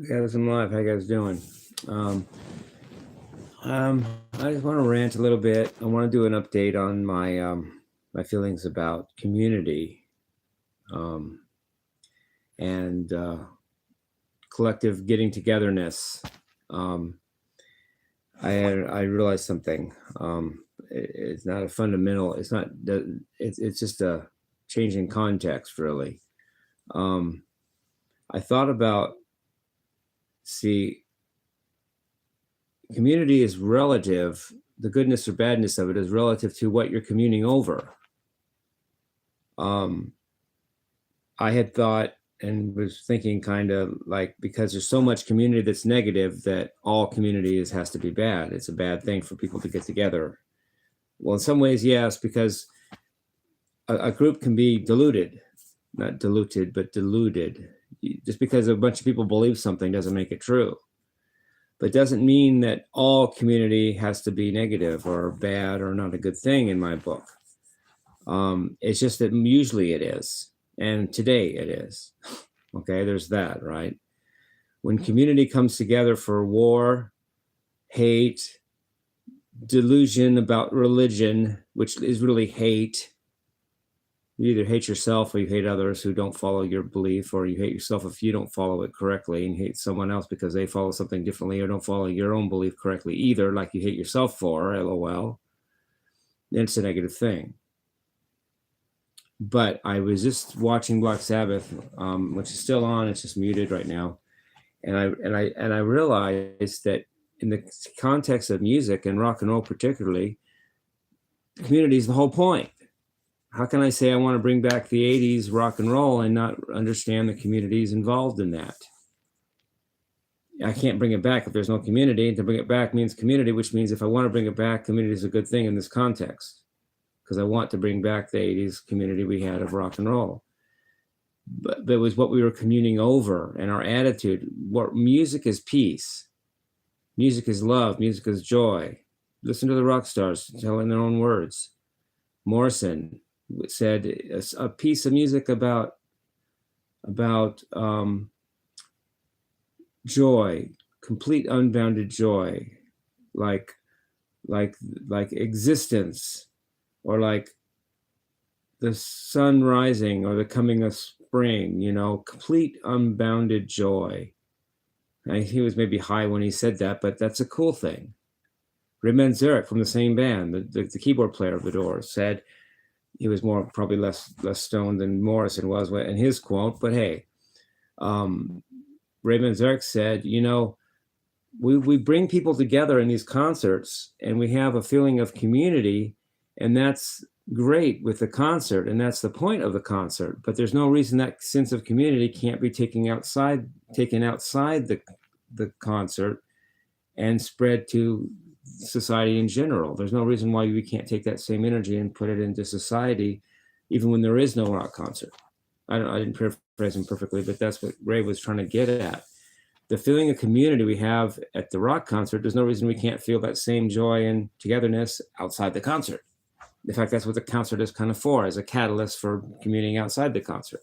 Guys, I'm live. How you guys doing? Um, I just want to rant a little bit. I want to do an update on my feelings about community um, and collective getting togetherness. Um, I realized something. It's not a fundamental. It's not. It's just a change in context, really. Um, I thought about see community is relative. The goodness or badness of it is relative to what you're communing over. Um, I had thought and was thinking kind of like, because there's so much community that's negative, that all community has to be bad. It's a bad thing for people to get together. Well, in some ways, yes, because a group can be diluted, not diluted, but deluded. Just because a bunch of people believe something doesn't make it true. But doesn't mean that all community has to be negative or bad or not a good thing in my book. It's just that usually it is. And today it is. Okay, there's that, right? When community comes together for war, hate, delusion about religion, which is really hate. You either hate yourself or you hate others who don't follow your belief, or you hate yourself if you don't follow it correctly, and hate someone else because they follow something differently or don't follow your own belief correctly either, like you hate yourself for, lol. Then it's a negative thing. But I was just watching Black Sabbath, which is still on. It's just muted right now, and I realized that in the context of music and rock and roll, particularly, community is the whole point. How can I say I want to bring back the 80s rock and roll and not understand the communities involved in that? I can't bring it back if there's no community. And to bring it back means community, which means if I want to bring it back, community is a good thing in this context, because I want to bring back the 80s community we had of rock and roll. But it was what we were communing over, and our attitude. What music is peace. Music is love. Music is joy. Listen to the rock stars telling their own words. Morrison said a piece of music about joy, complete unbounded joy, like existence, or like the sun rising or the coming of spring, complete unbounded joy. And he was maybe high when he said that, but that's a cool thing. Raymond Zarek from the same band, the keyboard player of the Doors, said he was probably less stoned than Morrison was in his quote. But hey, Raymond Zarek said, we bring people together in these concerts, and we have a feeling of community, and that's great with the concert, and that's the point of the concert. But there's no reason that sense of community can't be taken outside the concert and spread to society in general. There's no reason why we can't take that same energy and put it into society, even when there is no rock concert. I didn't paraphrase him perfectly, but that's what Ray was trying to get at. The feeling of community we have at the rock concert, there's no reason we can't feel that same joy and togetherness outside the concert. In fact, that's what the concert is kind of for, as a catalyst for communing outside the concert.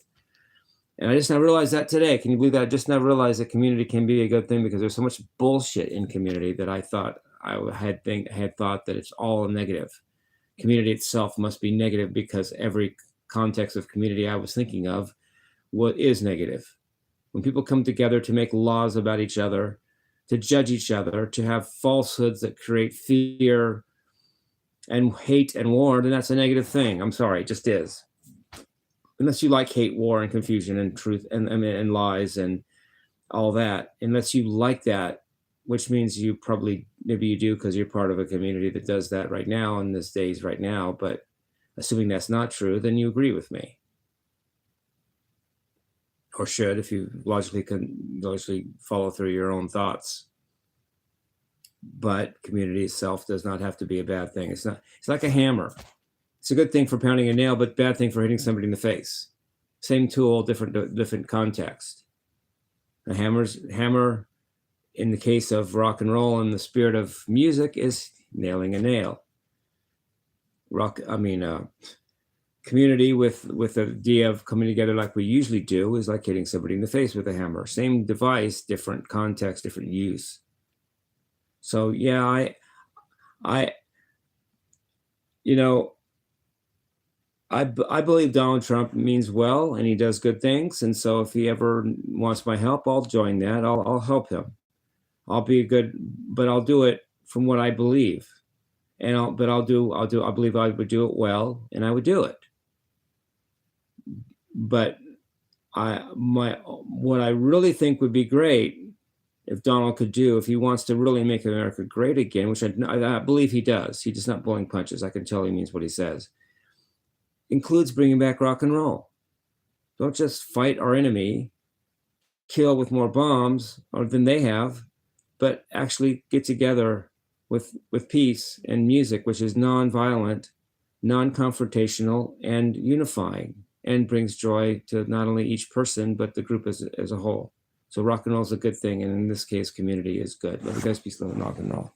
And I just now realized that today. Can you believe that? I just now realized that community can be a good thing, because there's so much bullshit in community that I thought had thought that it's all negative. Community itself must be negative, because every context of community I was thinking of is negative. When people come together to make laws about each other, to judge each other, to have falsehoods that create fear and hate and war, then that's a negative thing. I'm sorry, it just is. Unless you like hate, war, and confusion and truth and lies and all that, unless you like that, which means maybe you do, because you're part of a community that does that right now in these days right now. But assuming that's not true, then you agree with me, or should, if you logically follow through your own thoughts. But community itself does not have to be a bad thing. It's like a hammer. It's a good thing for pounding a nail, but bad thing for hitting somebody in the face. Same tool, different context. A hammer, in the case of rock and roll and the spirit of music, is nailing a nail. community with the idea of coming together like we usually do is like hitting somebody in the face with a hammer. Same device, different context, different use. So yeah, I you know, I believe Donald Trump means well and he does good things. And so if he ever wants my help, I'll join that. I'll help him. I'll be a good, but I'll do it from what I believe. And I believe I would do it well and I would do it. But what I really think would be great if Donald could do, if he wants to really make America great again, which I believe he does. He's just not pulling punches. I can tell he means what he says. Includes bringing back rock and roll. Don't just fight our enemy, kill with more bombs than they have, but actually get together with peace and music, which is non-violent, non-confrontational, and unifying, and brings joy to not only each person, but the group as a whole. So rock and roll is a good thing, and in this case, community is good. Let you guys be still in rock and roll.